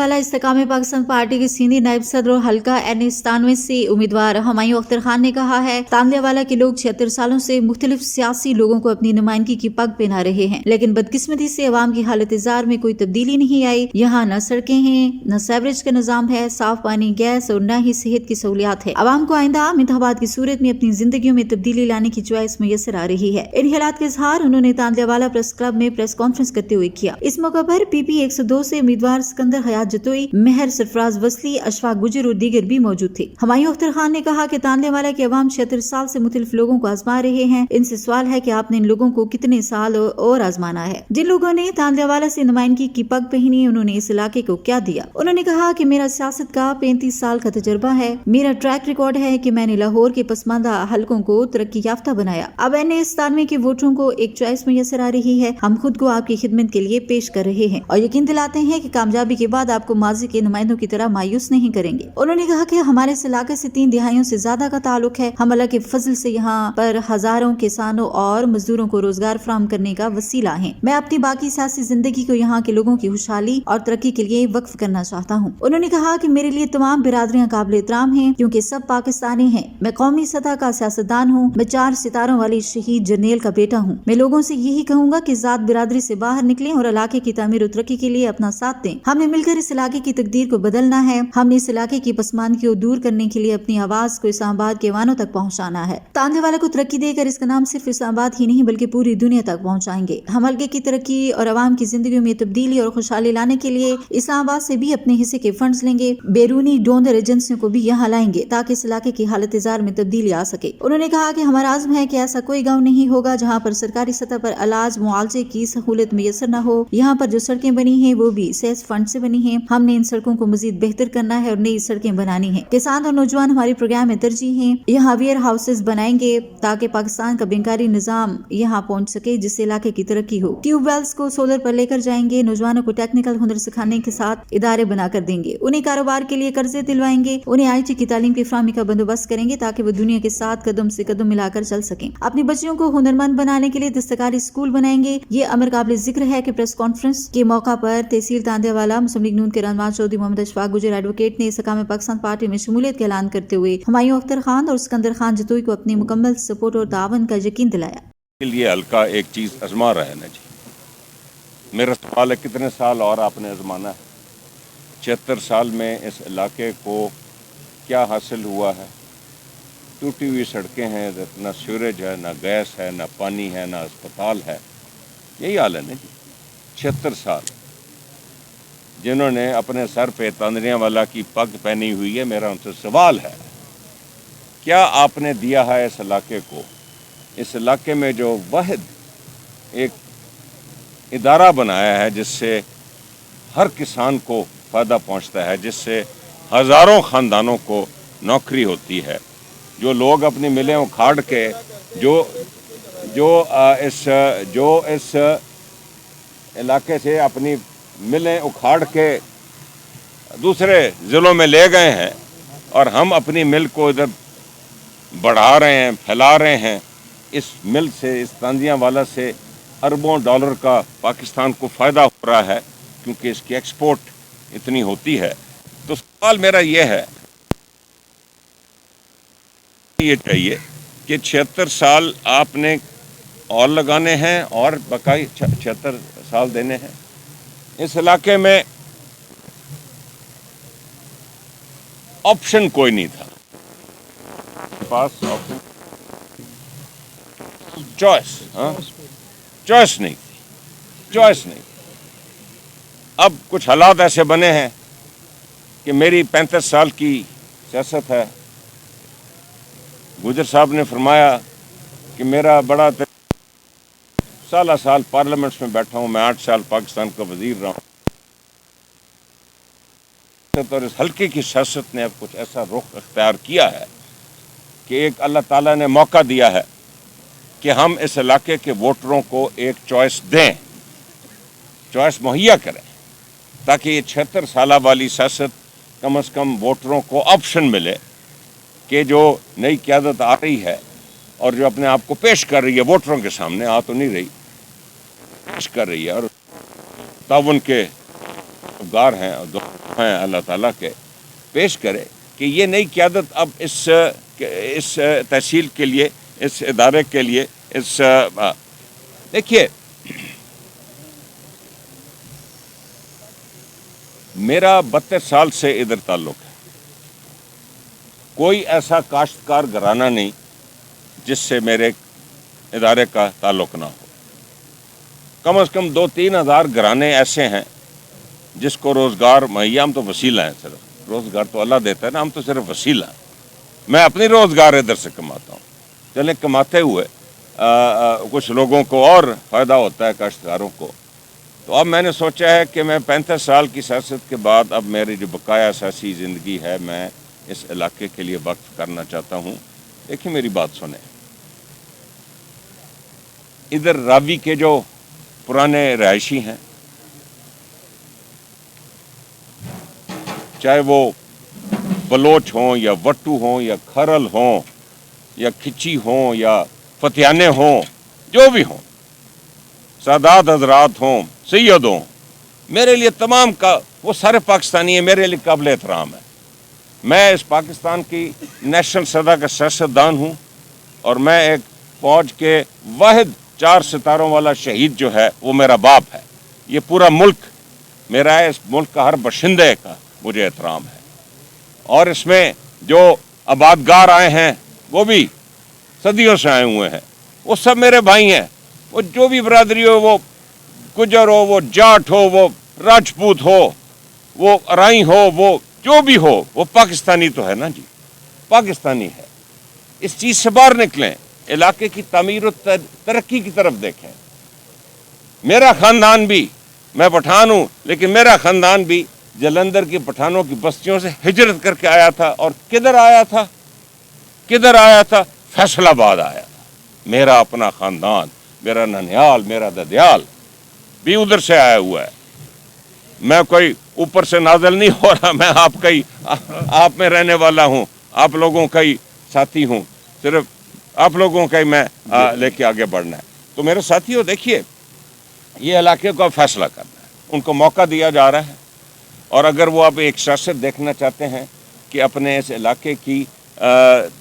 तांदेवाला इस्तेकाम Pakistan party के senior नायब सदर और हल्का N97 से उम्मीदवार हुमायूं अख्तर खान ने कहा है, तांदेवाला के लोग 76 सालों से मुख्तलिफ सियासी लोगों को अपनी नुमाइंदगी की पग पहना रहे हैं, लेकिन बदकिस्मती से अवाम की हालत इज़ार में कोई तब्दीली नहीं आई। यहाँ न सड़कें हैं, न सीवरेज का निजाम है, साफ पानी, गैस और न ही सेहत की सहूलियात है। अवाम को आइंदा आम इंतखाबात की सूरत में अपनी जिंदगियों में तब्दीली लाने की चॉइस मैसर आ रही है। इन हालात का इजहार उन्होंने तांदेवाला प्रेस क्लब में प्रेस कॉन्फ्रेंस करते हुए किया। इस मौके पर PP 102 से उम्मीदवार सिकंदर हयात जतोई, मेहर सरफराज वसली, अशफाक गुजर और दीगर भी मौजूद थे। हुमायूं अख्तर खान ने कहा कि तांदेवाला के अवाम 76 साल से मुख्तलिफ लोगों को आजमा रहे हैं। इनसे सवाल है कि आपने इन लोगों को कितने साल और आजमाना है। जिन लोगों ने तांदेवाला से नुमाइंदगी की पग पहनी, उन्होंने इस इलाके को क्या दिया। उन्होंने कहा कि मेरा सियासत का 35 साल का तजर्बा है। मेरा ट्रैक रिकॉर्ड है कि मैंने लाहौर के पसमानदा हलकों को तरक्की याफ्ता बनाया। अब N97 के वोटरों को एक चॉइस मैसर आ रही है। हम खुद को आपकी खिदमत के लिए पेश कर रहे हैं और यकीन दिलाते हैं कि कामयाबी के बाद आपको माजी के नुमाइंदों की तरह मायूस नहीं करेंगे। उन्होंने कहा कि हमारे इस इलाके से 3 दिहाइयों से ज्यादा का ताल्लुक है। हम अल्लाह के फजल से यहाँ पर हजारों किसानों और मजदूरों को रोजगार फराहम करने का वसीला है। मैं अपनी बाकी सियासी जिंदगी को यहाँ के लोगों की खुशहाली और तरक्की के लिए वक्फ करना चाहता हूँ। उन्होंने कहा कि मेरे लिए तमाम बिरादरियाँ काबिल एहतराम हैं, क्योंकि सब पाकिस्तानी हैं। मैं कौमी सतह का सियासतदान हूँ। मैं 4 सितारों वाली शहीद जर्नेल का बेटा हूँ। मैं लोगों से यही कहूँगा कि जात बिरादरी से बाहर निकलें और इलाके की तामीर और तरक्की के लिए अपना साथ दें। हमने मिलकर इस इलाके की तकदीर को बदलना है। हमने इस इलाके की पसमानदगी को दूर करने के लिए अपनी आवाज को इस्लामाबाद के वानों तक पहुँचाना है। तांदेवाला को तरक्की देकर इसका नाम सिर्फ इस्लामाबाद ही नहीं बल्कि पूरी दुनिया तक पहुँचाएंगे। हम हल्के की तरक्की और आवाम की जिंदगी में तब्दीली और खुशहाली लाने के लिए इस्लामाबाद से भी अपने हिस्से के फंड्स लेंगे। बैरूनी डोनर एजेंसियों को भी यहाँ लाएंगे ताकि इस इलाके की हालत इज़ार में तब्दीली आ सके। उन्होंने कहा कि हमारा आज़म है कि ऐसा कोई गाँव नहीं होगा जहाँ पर सरकारी सतह पर इलाज मुआवजे की सहूलत मैसर न हो। यहाँ पर जो सड़कें बनी हैं वो भी सेस फंड से बनी हैं। हमने इन सड़कों को मजीद बेहतर करना है और नई सड़कें बनानी है। किसान और नौजवान हमारे प्रोग्राम में तरजीह हैं। यहाँ वेयर हाउसेज बनाएंगे ताकि पाकिस्तान का बैंकारी निजाम यहाँ पहुँच सके, जिससे इलाके की तरक्की हो। ट्यूबवेल्स को सोलर पर लेकर जाएंगे। नौजवानों को टेक्निकल हुनर सिखाने के साथ इदारे बनाकर देंगे। उन्हें कारोबार के लिए कर्जे दिलवाएंगे। उन्हें IT की तालीम की फराहमी का बंदोबस्त करेंगे ताकि वो दुनिया के साथ कदम से कदम मिलाकर चल सकें। अपनी बच्चियों को हुनरमंद बनाने के लिए दस्तकारी स्कूल बनाएंगे। ये अमर काबिल जिक्र है कि प्रेस कॉन्फ्रेंस के मौका पर तहसील तांदेवाला मुस्लिम लीग नून के रहनुमा चौधरी मोहम्मद अशफाक गुजर एडवोकेट ने इस्तेकाम पाकिस्तान पार्टी में शमूलियत का ऐलान करते हुए हुमायूं अख्तर खान और सिकंदर खान जतोई को अपनी मुकम्मल सपोर्ट और तावन का यकीन दिलाया। ये हल्का एक चीज आजमा रहा है ना जी। मेरा सवाल है, कितने साल और आपने आजमाना है? 76 साल में इस इलाके को क्या हासिल हुआ है? टूटी हुई सड़कें हैं, ना सीवरेज है, ना गैस है, ना पानी है, ना अस्पताल है। यही हाल है ना जी। 76 साल जिन्होंने अपने सर पे तांदरियावाला की पग पहनी हुई है। मेरा उनसे सवाल है, क्या आपने दिया है इस इलाके को? इस इलाके में जो वाहिद एक इदारा बनाया है जिससे हर किसान को फ़ायदा पहुंचता है, जिससे हज़ारों ख़ानदानों को नौकरी होती है, जो लोग अपनी मिलें उखाड़ के जो इस इलाके से अपनी मिलें उखाड़ के दूसरे ज़िलों में ले गए हैं और हम अपनी मिल को इधर बढ़ा रहे हैं, फैला रहे हैं। इस मिल से, इस तांदियावाला से अरबों डॉलर का पाकिस्तान को फ़ायदा हो रहा है, क्योंकि इसकी एक्सपोर्ट इतनी होती है। तो सवाल मेरा ये है, ये चाहिए कि 76 साल आपने और लगाने हैं और बकाई 76 साल देने हैं। इस इलाके में ऑप्शन कोई नहीं था, पास ऑप्शन चॉइस नहीं थी। अब कुछ हालात ऐसे बने हैं कि मेरी 35 साल की सियासत है। गुजर साहब ने फरमाया कि मेरा बड़ा साल पार्लियामेंट्स में बैठा हूँ, मैं 8 साल पाकिस्तान का वजीर रहा हूँ। और इस हल्के की सियासत ने अब कुछ ऐसा रुख अख्तियार किया है कि एक अल्लाह ताला ने मौका दिया है कि हम इस इलाके के वोटरों को एक चॉइस दें, चॉइस मुहैया करें, ताकि ये 76 साल वाली सियासत कम से कम वोटरों को ऑप्शन मिले कि जो नई क़यादत आ रही है और जो अपने आप को पेश कर रही है वोटरों के सामने, आ तो नहीं रही, पेश कर रही है और ताउन के طلبگار ہیں اور دعا ہیں اللہ تعالیٰ کے پیش کرے کہ یہ نئی قیادت اب اس تحصیل کے لیے، اس ادارے کے لیے، دیکھیے میرا 32 سال سے ادھر تعلق ہے، کوئی ایسا کاشتکار گھرانہ نہیں جس سے میرے ادارے کا تعلق نہ ہو۔ کم از کم 2-3 ہزار گھرانے ایسے ہیں جس کو روزگار مہیا، ہم تو وسیلہ ہیں، صرف روزگار تو اللہ دیتا ہے نا، ہم تو صرف وسیلہ ہیں۔ میں اپنی روزگار ادھر سے کماتا ہوں، چلیں کماتے ہوئے کچھ لوگوں کو اور فائدہ ہوتا ہے، کاشتکاروں کو۔ تو اب میں نے سوچا ہے کہ میں 35 سال کی سیاست کے بعد اب میری جو بقایا سیاسی زندگی ہے میں اس علاقے کے لیے وقف کرنا چاہتا ہوں۔ دیکھیں میری بات سنیں، ادھر راوی کے جو پرانے رہائشی ہیں، چاہے وہ بلوچ ہوں یا وٹو ہوں یا کھرل ہوں یا کھچی ہوں یا فتیانے ہوں، جو بھی ہوں، سادات حضرات ہوں، سید ہوں، میرے لیے تمام کا وہ سارے پاکستانی ہیں، میرے لیے قابل احترام ہے۔ میں اس پاکستان کی نیشنل سطح کا سیاستدان ہوں اور میں ایک فوج کے واحد 4 ستاروں والا شہید جو ہے وہ میرا باپ ہے۔ یہ پورا ملک میرا ہے، اس ملک کا ہر باشندے کا مجھے احترام ہے، اور اس میں جو آبادگار آئے ہیں وہ بھی صدیوں سے آئے ہوئے ہیں، وہ سب میرے بھائی ہیں۔ وہ جو بھی برادری ہو، وہ گجر ہو، وہ جاٹ ہو، وہ راجپوت ہو، وہ ارائی ہو، وہ جو بھی ہو، وہ پاکستانی تو ہے نا جی، پاکستانی ہے۔ اس چیز سے باہر نکلیں، علاقے کی تعمیر و ترقی کی طرف دیکھیں۔ میرا خاندان بھی، میں پٹھان ہوں لیکن میرا خاندان بھی جلندھر کی پٹھانوں کی بستیوں سے ہجرت کر کے آیا تھا، اور کدھر آیا تھا؟ کدھر آیا تھا؟ فیصل آباد آیا تھا۔ میرا اپنا خاندان، میرا ننیال، میرا ددیال بھی ادھر سے آیا ہوا ہے۔ میں کوئی اوپر سے نازل نہیں ہو رہا، میں آپ میں رہنے والا ہوں، آپ لوگوں کا ہی ساتھی ہوں، صرف آپ لوگوں کا ہی میں لے کے آگے بڑھنا ہے۔ تو میرے ساتھیوں دیکھیے، یہ علاقے کو اب فیصلہ کرنا ہے، ان کو موقع دیا جا رہا ہے، اور اگر وہ اب ایک سیاست دیکھنا چاہتے ہیں کہ اپنے اس علاقے کی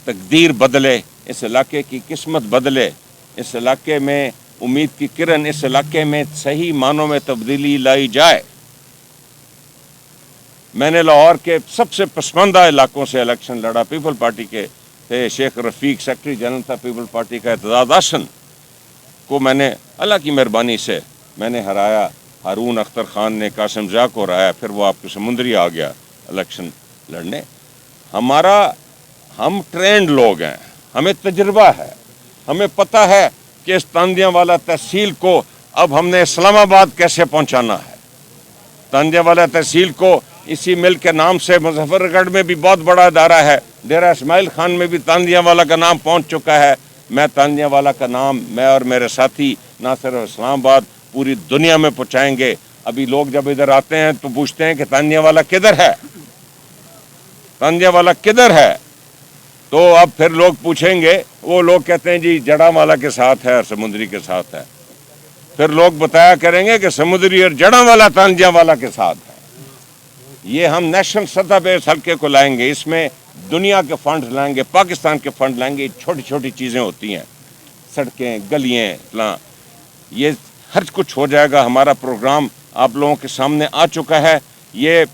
تقدیر بدلے، اس علاقے کی قسمت بدلے، اس علاقے میں امید کی کرن، اس علاقے میں صحیح معنوں میں تبدیلی لائی جائے۔ میں نے لاہور کے سب سے پسماندہ علاقوں سے الیکشن لڑا، پیپل پارٹی کے تھے، شیخ رفیق سیکرٹری جنرل تھا پیپل پارٹی کا، اعتزاز احسن کو میں نے اللہ کی مہربانی سے میں نے ہرایا، ہارون اختر خان نے قاسم زیا کو ہرایا، پھر وہ آپ کے سمندری آ گیا الیکشن لڑنے۔ ہم ٹرینڈ لوگ ہیں، ہمیں تجربہ ہے، ہمیں پتہ ہے کہ اس تاندیاں والا تحصیل کو اب ہم نے اسلام آباد کیسے پہنچانا ہے۔ تاندیاں والا تحصیل کو اسی ملک کے نام سے مظفر گڑھ میں بھی بہت بڑا ادارہ ہے، ڈیرہ اسماعیل خان میں بھی تاندیاں والا کا نام پہنچ چکا ہے۔ میں تاندیاں والا کا نام، میں اور میرے ساتھی نہ صرف اسلام آباد پوری دنیا میں پہنچائیں گے۔ ابھی لوگ جب ادھر آتے ہیں تو پوچھتے ہیں کہ تاندیاں والا کدھر ہے، تاندیاں والا کدھر ہے؟ تو اب پھر لوگ پوچھیں گے، وہ لوگ کہتے ہیں جی جڑا والا کے ساتھ ہے اور سمندری کے ساتھ ہے، پھر لوگ بتایا کریں گے کہ سمندری اور جڑا والا تاندیاں والا کے ساتھ ہے۔ یہ ہم نیشنل سطح پہ اس حلقے کو لائیں گے، اس میں دنیا کے فنڈ لائیں گے، پاکستان کے فنڈ لائیں گے۔ چھوٹی چھوٹی چیزیں ہوتی ہیں، سڑکیں، گلیاں، فلاں، یہ ہر کچھ ہو جائے گا۔ ہمارا پروگرام آپ لوگوں کے سامنے آ چکا ہے۔ یہ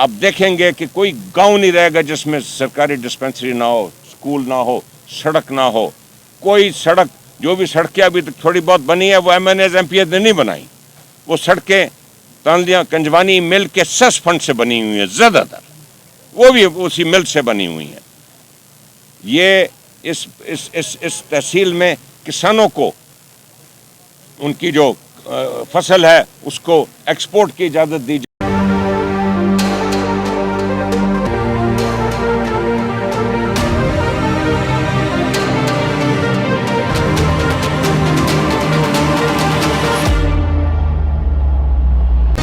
آپ دیکھیں گے کہ کوئی گاؤں نہیں رہے گا جس میں سرکاری ڈسپنسری نہ ہو، اسکول نہ ہو، سڑک نہ ہو۔ کوئی سڑک، جو بھی سڑکیں ابھی تک تھوڑی بہت بنی ہے وہ M N A's M P A's نے نہیں بنائی، وہ سڑکیں تاندیاں کنجوانی مل کے سیس فنڈ سے بنی ہوئی ہیں، زیادہ تر وہ بھی اسی مل سے بنی ہوئی ہیں۔ یہ اس تحصیل میں کسانوں کو ان کی جو فصل ہے اس کو ایکسپورٹ کی اجازت دی